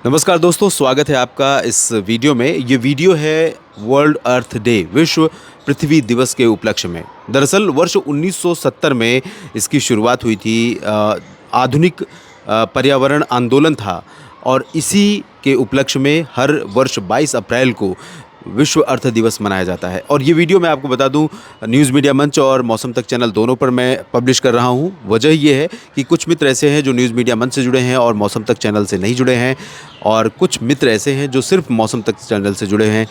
नमस्कार दोस्तों, स्वागत है आपका इस वीडियो में। ये वीडियो है वर्ल्ड अर्थ डे, विश्व पृथ्वी दिवस के उपलक्ष्य में। दरअसल वर्ष 1970 में इसकी शुरुआत हुई थी। आधुनिक पर्यावरण आंदोलन था और इसी के उपलक्ष्य में हर वर्ष 22 अप्रैल को विश्व अर्थ दिवस मनाया जाता है। और ये वीडियो मैं आपको बता दूं, न्यूज़ मीडिया मंच और मौसम तक चैनल दोनों पर मैं पब्लिश कर रहा हूं। वजह ये है कि कुछ मित्र ऐसे हैं जो न्यूज़ मीडिया मंच से जुड़े हैं और मौसम तक चैनल से नहीं जुड़े हैं, और कुछ मित्र ऐसे हैं जो सिर्फ मौसम तक चैनल से जुड़े हैं।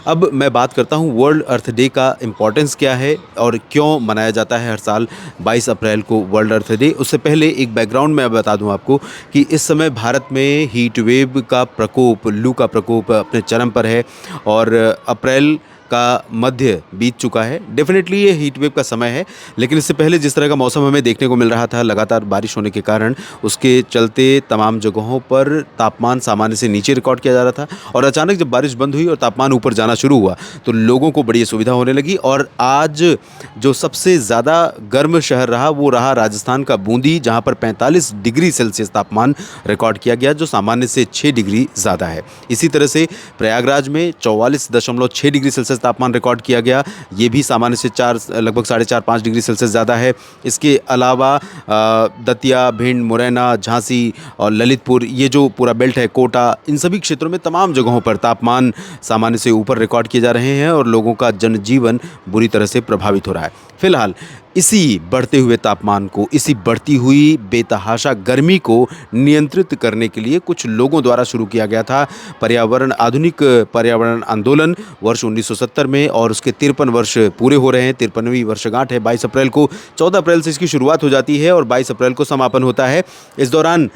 अब मैं बात करता हूं वर्ल्ड अर्थ डे का इम्पोर्टेंस क्या है और क्यों मनाया जाता है हर साल 22 अप्रैल को वर्ल्ड अर्थ डे। उससे पहले एक बैकग्राउंड मैं बता दूं आपको कि इस समय भारत में हीट वेव का प्रकोप, लू का प्रकोप अपने चरम पर है और अप्रैल का मध्य बीत चुका है। डेफिनेटली ये हीट वेव का समय है, लेकिन इससे पहले जिस तरह का मौसम हमें देखने को मिल रहा था, लगातार बारिश होने के कारण उसके चलते तमाम जगहों पर तापमान सामान्य से नीचे रिकॉर्ड किया जा रहा था। और अचानक जब बारिश बंद हुई और तापमान ऊपर जाना शुरू हुआ तो लोगों को बड़ी सुविधा होने लगी। और आज जो सबसे ज़्यादा गर्म शहर रहा वो रहा राजस्थान का बूंदी, जहाँ पर 45 डिग्री सेल्सियस तापमान रिकॉर्ड किया गया, जो सामान्य से 6 डिग्री ज़्यादा है। इसी तरह से प्रयागराज में 44.6 डिग्री सेल्सियस तापमान रिकॉर्ड किया गया, ये भी सामान्य से लगभग 4.5 डिग्री सेल्सियस ज़्यादा है। इसके अलावा दतिया, भिंड, मुरैना, झांसी और ललितपुर, ये जो पूरा बेल्ट है, कोटा, इन सभी क्षेत्रों में तमाम जगहों पर तापमान सामान्य से ऊपर रिकॉर्ड किए जा रहे हैं और लोगों का जनजीवन बुरी तरह से प्रभावित हो रहा है। फिलहाल इसी बढ़ते हुए तापमान को, इसी बढ़ती हुई बेतहाशा गर्मी को नियंत्रित करने के लिए कुछ लोगों द्वारा शुरू किया गया था आधुनिक पर्यावरण आंदोलन वर्ष 1970 में, और उसके 53 वर्ष पूरे हो रहे हैं। 53वीं वर्षगांठ है 22 अप्रैल को। 14 अप्रैल से इसकी शुरुआत हो जाती है और 22 अप्रैल को समापन होता है। इस दौरान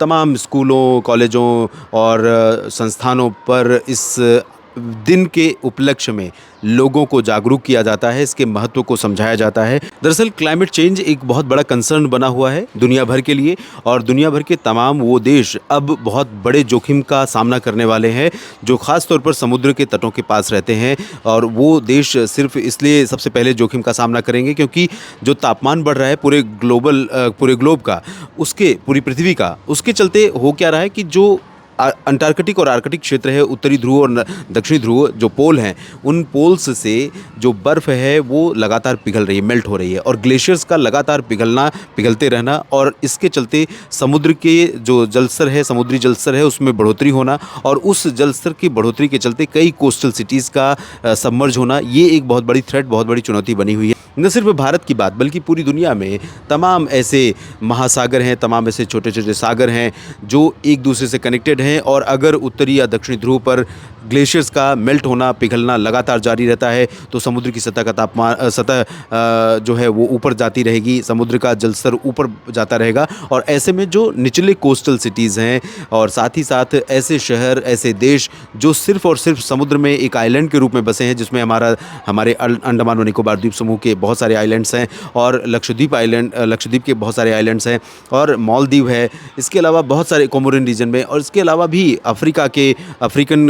तमाम स्कूलों, कॉलेजों और संस्थानों पर इस दिन के उपलक्ष्य में लोगों को जागरूक किया जाता है, इसके महत्व को समझाया जाता है। दरअसल क्लाइमेट चेंज एक बहुत बड़ा कंसर्न बना हुआ है दुनिया भर के लिए, और दुनिया भर के तमाम वो देश अब बहुत बड़े जोखिम का सामना करने वाले हैं जो ख़ास तौर पर समुद्र के तटों के पास रहते हैं। और वो देश सिर्फ इसलिए सबसे पहले जोखिम का सामना करेंगे क्योंकि जो तापमान बढ़ रहा है पूरे ग्लोब का, उसके पूरी पृथ्वी का, उसके चलते हो क्या रहा है कि जो अंटार्कटिक और आर्कटिक क्षेत्र है, उत्तरी ध्रुव और दक्षिणी ध्रुव जो पोल हैं, उन पोल्स से जो बर्फ़ है वो लगातार पिघल रही है, मेल्ट हो रही है, और ग्लेशियर्स का लगातार पिघलते रहना, और इसके चलते समुद्र के जो जलस्तर है, समुद्री जलस्तर है, उसमें बढ़ोतरी होना, और उस जलस्तर की बढ़ोतरी के चलते कई कोस्टल सिटीज़ का सबमर्ज होना, ये एक बहुत बड़ी थ्रेट, बहुत बड़ी चुनौती बनी हुई है। न सिर्फ भारत की बात बल्कि पूरी दुनिया में तमाम ऐसे महासागर हैं, तमाम ऐसे छोटे छोटे सागर हैं जो एक दूसरे से कनेक्टेड हैं, और अगर उत्तरी या दक्षिणी ध्रुव पर ग्लेशियर्स का मेल्ट होना, पिघलना लगातार जारी रहता है तो समुद्र की सतह जो है वो ऊपर जाती रहेगी, समुद्र का जलस्तर ऊपर जाता रहेगा। और ऐसे में जो निचले कोस्टल सिटीज़ हैं और साथ ही साथ ऐसे शहर, ऐसे देश जो सिर्फ़ और सिर्फ समुद्र में एक आइलैंड के रूप में बसे हैं, जिसमें हमारे अंडमान और निकोबार द्वीप समूह के बहुत सारे आइलैंड्स हैं, और लक्षद्वीप के बहुत सारे आइलैंड्स हैं, और मालदीव है, इसके अलावा बहुत सारे कोमोरिन रीजन में, और इसके अलावा भी अफ्रीकन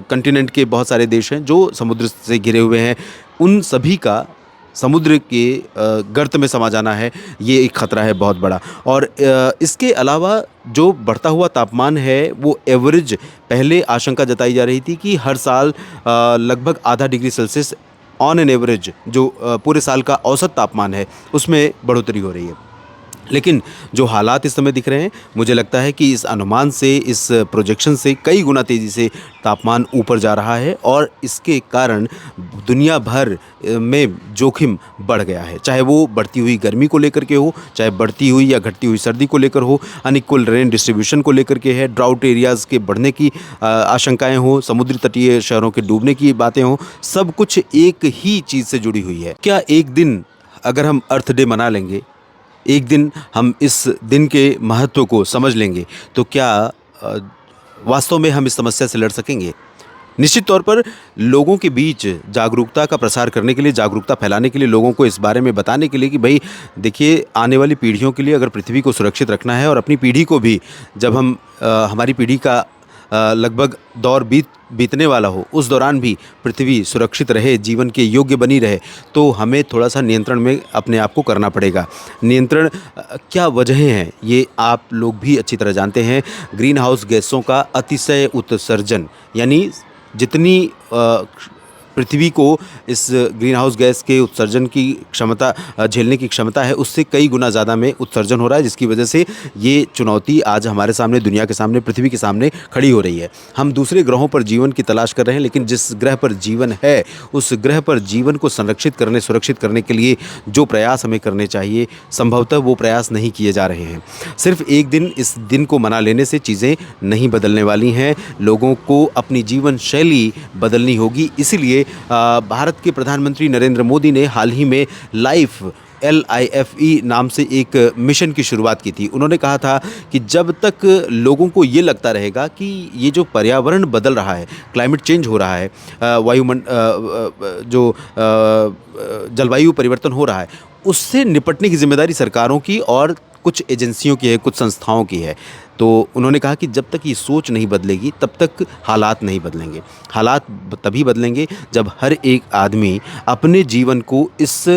कंटिनेंट के बहुत सारे देश हैं जो समुद्र से घिरे हुए हैं। उन सभी का समुद्र के गर्त में समा जाना है, ये एक ख़तरा है बहुत बड़ा। और इसके अलावा जो बढ़ता हुआ तापमान है वो एवरेज, पहले आशंका जताई जा रही थी कि हर साल लगभग आधा degree Celsius on an average जो पूरे साल का औसत तापमान है उसमें बढ़ोतरी हो रही है। लेकिन जो हालात इस समय दिख रहे हैं, मुझे लगता है कि इस अनुमान से, इस प्रोजेक्शन से कई गुना तेज़ी से तापमान ऊपर जा रहा है, और इसके कारण दुनिया भर में जोखिम बढ़ गया है, चाहे वो बढ़ती हुई गर्मी को लेकर के हो, चाहे बढ़ती हुई या घटती हुई सर्दी को लेकर हो, अनइक्वल रेन डिस्ट्रीब्यूशन को लेकर के है, ड्राउट एरियाज़ के बढ़ने की आशंकाएँ हों, समुद्री तटीय शहरों के डूबने की बातें हों, सब कुछ एक ही चीज़ से जुड़ी हुई है। क्या एक दिन अगर हम अर्थ डे मना लेंगे, एक दिन हम इस दिन के महत्व को समझ लेंगे, तो क्या वास्तव में हम इस समस्या से लड़ सकेंगे? निश्चित तौर पर लोगों के बीच जागरूकता का प्रसार करने के लिए, जागरूकता फैलाने के लिए, लोगों को इस बारे में बताने के लिए कि भाई देखिए, आने वाली पीढ़ियों के लिए अगर पृथ्वी को सुरक्षित रखना है, और अपनी पीढ़ी को भी, जब हम हमारी पीढ़ी का लगभग दौर बीतने वाला हो, उस दौरान भी पृथ्वी सुरक्षित रहे, जीवन के योग्य बनी रहे, तो हमें थोड़ा-सा नियंत्रण में अपने आप को करना पड़ेगा। नियंत्रण क्या वजहें हैं, ये आप लोग भी अच्छी तरह जानते हैं। ग्रीन हाउस गैसों का अतिशय उत्सर्जन, यानी जितनी पृथ्वी को इस ग्रीन हाउस गैस के उत्सर्जन की क्षमता झेलने की क्षमता है, उससे कई गुना ज़्यादा में उत्सर्जन हो रहा है, जिसकी वजह से ये चुनौती आज हमारे सामने, दुनिया के सामने, पृथ्वी के सामने खड़ी हो रही है। हम दूसरे ग्रहों पर जीवन की तलाश कर रहे हैं, लेकिन जिस ग्रह पर जीवन है, उस ग्रह पर जीवन को संरक्षित करने, सुरक्षित करने के लिए जो प्रयास हमें करने चाहिए, संभवतः वो प्रयास नहीं किए जा रहे हैं। सिर्फ एक दिन, इस दिन को मना लेने से चीज़ें नहीं बदलने वाली हैं। लोगों को अपनी जीवन शैली बदलनी होगी। इसीलिए भारत के प्रधानमंत्री नरेंद्र मोदी ने हाल ही में LIFE नाम से एक मिशन की शुरुआत की थी। उन्होंने कहा था कि जब तक लोगों को ये लगता रहेगा कि ये जो पर्यावरण बदल रहा है, क्लाइमेट चेंज हो रहा है, जलवायु परिवर्तन हो रहा है, उससे निपटने की जिम्मेदारी सरकारों की और कुछ एजेंसियों की है, कुछ संस्थाओं की है। तो उन्होंने कहा कि जब तक ये सोच नहीं बदलेगी, तब तक हालात नहीं बदलेंगे। हालात तभी बदलेंगे जब हर एक आदमी अपने जीवन को इस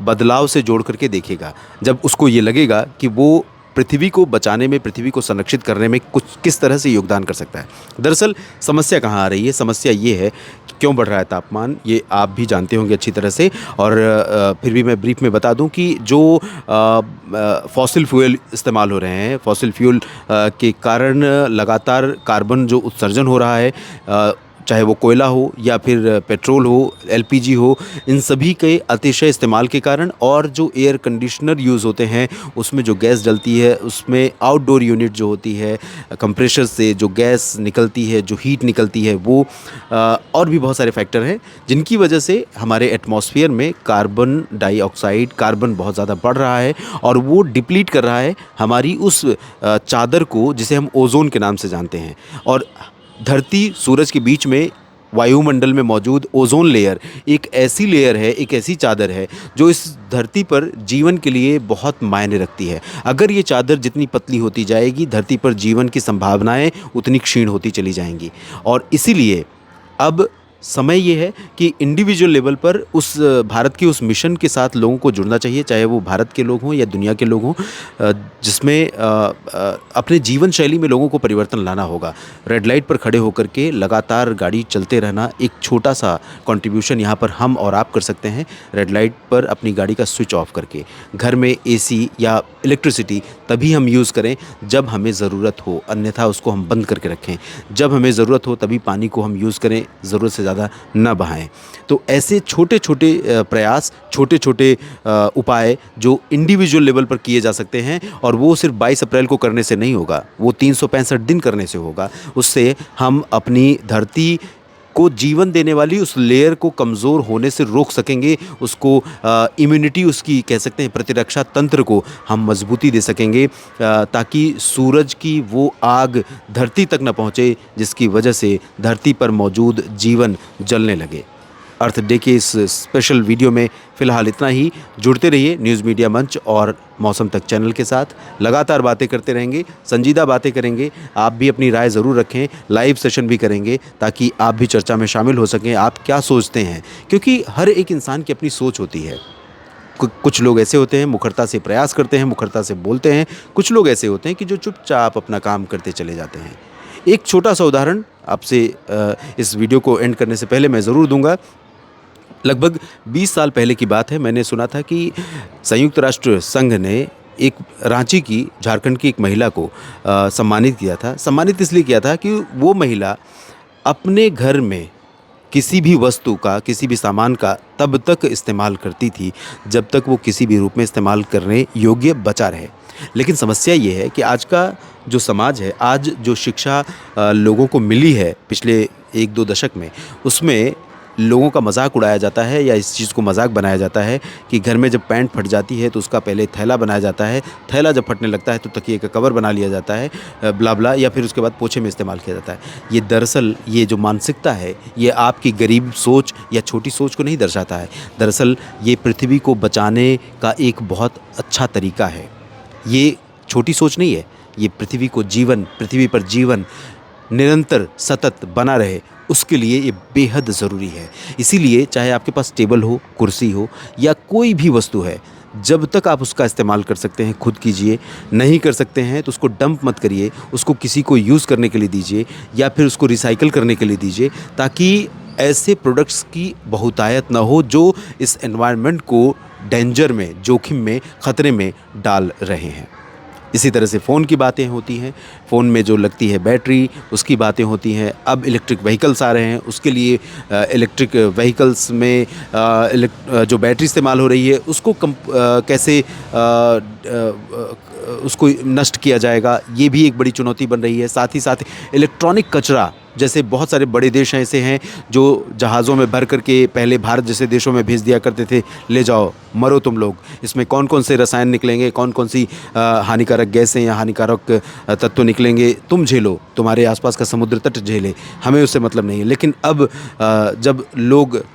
बदलाव से जोड़ करके देखेगा। जब उसको ये लगेगा कि वो पृथ्वी को बचाने में, पृथ्वी को संरक्षित करने में कुछ किस तरह से योगदान कर सकता है। दरअसल समस्या कहाँ आ रही है? समस्या ये है कि क्यों बढ़ रहा है तापमान, ये आप भी जानते होंगे अच्छी तरह से। और फिर भी मैं ब्रीफ में बता दूं कि जो फॉसिल फ्यूल इस्तेमाल हो रहे हैं, फॉसिल फ्यूल के कारण लगातार कार्बन जो उत्सर्जन हो रहा है, चाहे वो कोयला हो या फिर पेट्रोल हो, LPG हो, इन सभी के अतिशय इस्तेमाल के कारण, और जो एयर कंडीशनर यूज़ होते हैं उसमें जो गैस जलती है, उसमें आउटडोर यूनिट जो होती है, कंप्रेशर से जो गैस निकलती है, जो हीट निकलती है, वो और भी बहुत सारे फैक्टर हैं जिनकी वजह से हमारे एटमॉस्फेयर में कार्बन डाइऑक्साइड, कार्बन बहुत ज़्यादा बढ़ रहा है और वो डिप्लीट कर रहा है हमारी उस चादर को जिसे हम ओजोन के नाम से जानते हैं। और धरती सूरज के बीच में वायुमंडल में मौजूद ओजोन लेयर एक ऐसी लेयर है, एक ऐसी चादर है जो इस धरती पर जीवन के लिए बहुत मायने रखती है। अगर ये चादर जितनी पतली होती जाएगी, धरती पर जीवन की संभावनाएं उतनी क्षीण होती चली जाएंगी। और इसीलिए अब समय ये है कि इंडिविजुअल लेवल पर उस भारत के उस मिशन के साथ लोगों को जुड़ना चाहिए, चाहे वो भारत के लोग हों या दुनिया के लोग हों, जिसमें अपने जीवन शैली में लोगों को परिवर्तन लाना होगा। रेड लाइट पर खड़े होकर के लगातार गाड़ी चलते रहना एक छोटा सा कंट्रीब्यूशन यहाँ पर हम और आप कर सकते हैं। रेड लाइट पर अपनी गाड़ी का स्विच ऑफ करके घर में AC या इलेक्ट्रिसिटी तभी हम यूज़ करें जब हमें ज़रूरत हो, अन्यथा उसको हम बंद करके रखें। जब हमें ज़रूरत हो तभी पानी को हम यूज़ करें, ज़रूरत से ज़्यादा न बहाएं। तो ऐसे छोटे छोटे प्रयास, छोटे छोटे उपाय जो इंडिविजुअल लेवल पर किए जा सकते हैं, और वो सिर्फ 22 अप्रैल को करने से नहीं होगा, वो 365 दिन करने से होगा। उससे हम अपनी धरती को जीवन देने वाली उस लेयर को कमज़ोर होने से रोक सकेंगे, उसको इम्यूनिटी, उसकी कह सकते हैं प्रतिरक्षा तंत्र को हम मजबूती दे सकेंगे, ताकि सूरज की वो आग धरती तक न पहुँचे जिसकी वजह से धरती पर मौजूद जीवन जलने लगे। अर्थ डे के इस स्पेशल वीडियो में फ़िलहाल इतना ही। जुड़ते रहिए न्यूज़ मीडिया मंच और मौसम तक चैनल के साथ। लगातार बातें करते रहेंगे, संजीदा बातें करेंगे। आप भी अपनी राय ज़रूर रखें, लाइव सेशन भी करेंगे ताकि आप भी चर्चा में शामिल हो सकें। आप क्या सोचते हैं, क्योंकि हर एक इंसान की अपनी सोच होती है। कुछ लोग ऐसे होते हैं मुखरता से प्रयास करते हैं, मुखरता से बोलते हैं। कुछ लोग ऐसे होते हैं कि जो चुपचाप अपना काम करते चले जाते हैं। एक छोटा सा उदाहरण आपसे इस वीडियो को एंड करने से पहले मैं ज़रूर दूंगा। लगभग 20 साल पहले की बात है, मैंने सुना था कि संयुक्त राष्ट्र संघ ने एक रांची की, झारखंड की एक महिला को सम्मानित किया था। सम्मानित इसलिए किया था कि वो महिला अपने घर में किसी भी वस्तु का, किसी भी सामान का तब तक इस्तेमाल करती थी जब तक वो किसी भी रूप में इस्तेमाल करने योग्य बचा रहे। लेकिन समस्या ये है कि आज का जो समाज है, आज जो शिक्षा लोगों को मिली है पिछले 1-2 दशक में, उसमें लोगों का मजाक उड़ाया जाता है या इस चीज़ को मजाक बनाया जाता है कि घर में जब पैंट फट जाती है तो उसका पहले थैला बनाया जाता है, थैला जब फटने लगता है तो तकिए का कवर बना लिया जाता है, ब्ला ब्ला, या फिर उसके बाद पोछे में इस्तेमाल किया जाता है। ये दरअसल ये जो मानसिकता है, ये आपकी गरीब सोच या छोटी सोच को नहीं दर्शाता है। दरअसल ये पृथ्वी को बचाने का एक बहुत अच्छा तरीका है। ये छोटी सोच नहीं है, ये पृथ्वी को जीवन, पृथ्वी पर जीवन निरंतर सतत बना रहे, उसके लिए ये बेहद ज़रूरी है। इसीलिए चाहे आपके पास टेबल हो, कुर्सी हो या कोई भी वस्तु है, जब तक आप उसका इस्तेमाल कर सकते हैं खुद कीजिए, नहीं कर सकते हैं तो उसको डंप मत करिए, उसको किसी को यूज़ करने के लिए दीजिए या फिर उसको रिसाइकिल करने के लिए दीजिए, ताकि ऐसे प्रोडक्ट्स की बहुतायत ना हो जो इस एनवायरनमेंट को डेंजर में, जोखिम में, ख़तरे में डाल रहे हैं। इसी तरह से फ़ोन की बातें होती हैं, फ़ोन में जो लगती है बैटरी उसकी बातें होती हैं। अब इलेक्ट्रिक व्हीकल्स आ रहे हैं, उसके लिए इलेक्ट्रिक व्हीकल्स में जो बैटरी इस्तेमाल हो रही है उसको कैसे उसको नष्ट किया जाएगा, ये भी एक बड़ी चुनौती बन रही है। साथ ही साथ इलेक्ट्रॉनिक कचरा, जैसे बहुत सारे बड़े देश ऐसे हैं जो जहाज़ों में भर करके पहले भारत जैसे देशों में भेज दिया करते थे, ले जाओ मरो तुम लोग। इसमें कौन कौन से रसायन निकलेंगे, कौन कौन सी हानिकारक गैसें या हानिकारक तत्व निकलेंगे, तुम झेलो, तुम्हारे आसपास का समुद्र तट झेले, हमें उससे मतलब नहीं है। लेकिन अब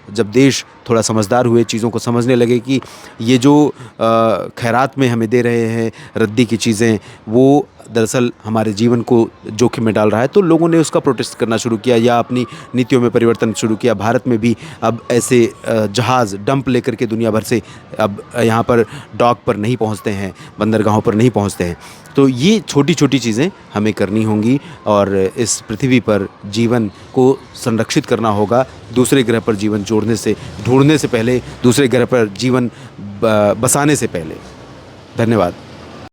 जब देश थोड़ा समझदार हुए, चीज़ों को समझने लगे कि ये जो खैरात में हमें दे रहे हैं रद्दी की चीज़ें, वो दरअसल हमारे जीवन को जोखिम में डाल रहा है, तो लोगों ने उसका प्रोटेस्ट करना शुरू किया या अपनी नीतियों में परिवर्तन शुरू किया। भारत में भी अब ऐसे जहाज़ डंप लेकर के दुनिया भर से अब यहाँ पर डॉक पर नहीं पहुँचते हैं, बंदरगाहों पर नहीं पहुँचते हैं। तो ये छोटी छोटी चीज़ें हमें करनी होंगी और इस पृथ्वी पर जीवन को संरक्षित करना होगा। दूसरे ग्रह पर जीवन ढूंढने से पहले, दूसरे ग्रह पर जीवन बसाने से पहले। धन्यवाद।